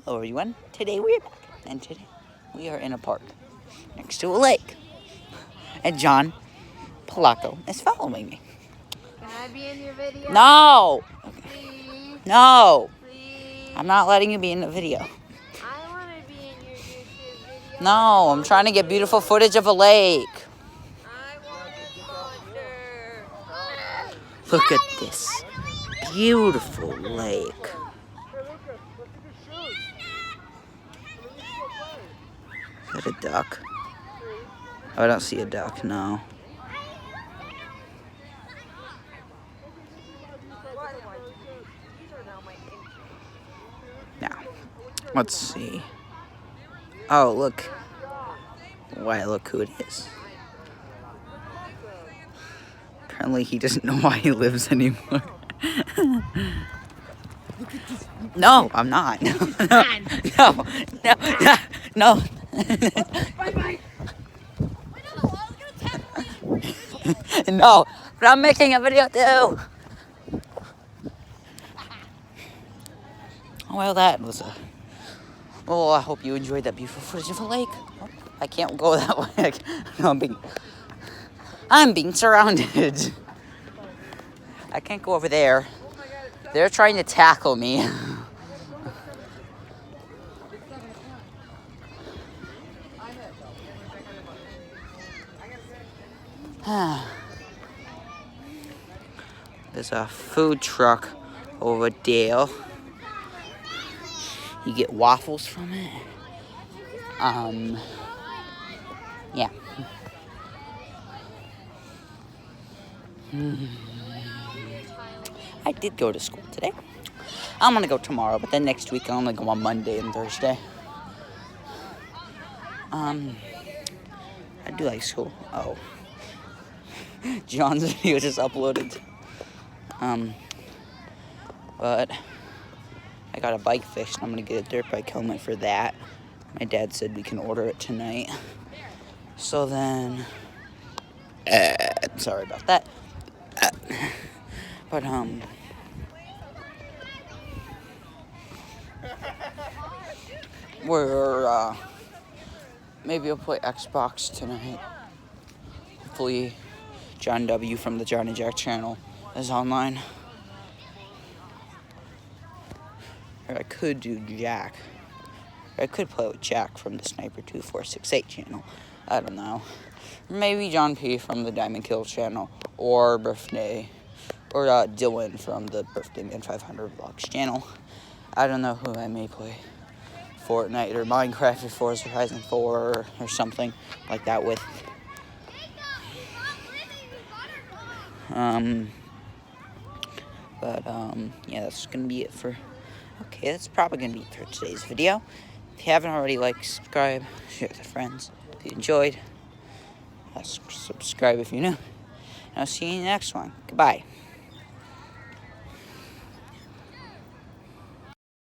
Hello everyone, today we're back, and today we are in a park next to a lake, and John Palaco is following me. Can I be in your video? No! Please? No! Please? I'm not letting you be in the video. I want to be in your YouTube video. No, I'm trying to get beautiful footage of a lake. I want to wander. Look at this beautiful lake. Is that a duck? Oh, I don't see a duck, no. Now, let's see. Oh, look. Why, look who it is. Apparently he doesn't know why he lives anymore. No, I'm not. No. No, but I'm making a video too. Well, that was a... Oh, I hope you enjoyed that beautiful footage of a lake. Oh, I can't go that way. I'm being surrounded. I can't go over there. They're trying to tackle me. There's a food truck over there. You get waffles from it. Yeah. I did go to school today. I'm gonna go tomorrow, but then next week I only go on Monday and Thursday. I do like school. Oh. John's video just uploaded. But I got a bike fixed and I'm gonna get a dirt bike helmet for that. My dad said we can order it tonight. So then, sorry about that. But we're maybe I'll play Xbox tonight. Hopefully, John W from the John and Jack channel is online. Or I could do Jack. Or I could play with Jack from the Sniper 2468 channel. I don't know. Maybe John P from the Diamond Kill channel. Or Birthday. Or Dylan from the Birthday Man 500 Vlogs channel. I don't know who I may play. Fortnite or Minecraft or Forza Horizon 4 or something like that with. Yeah, that's gonna be it for... Okay, that's probably gonna be it for today's video. If you haven't already, like, subscribe, share with your friends. If you enjoyed, subscribe if you're new. And I'll see you in the next one. Goodbye.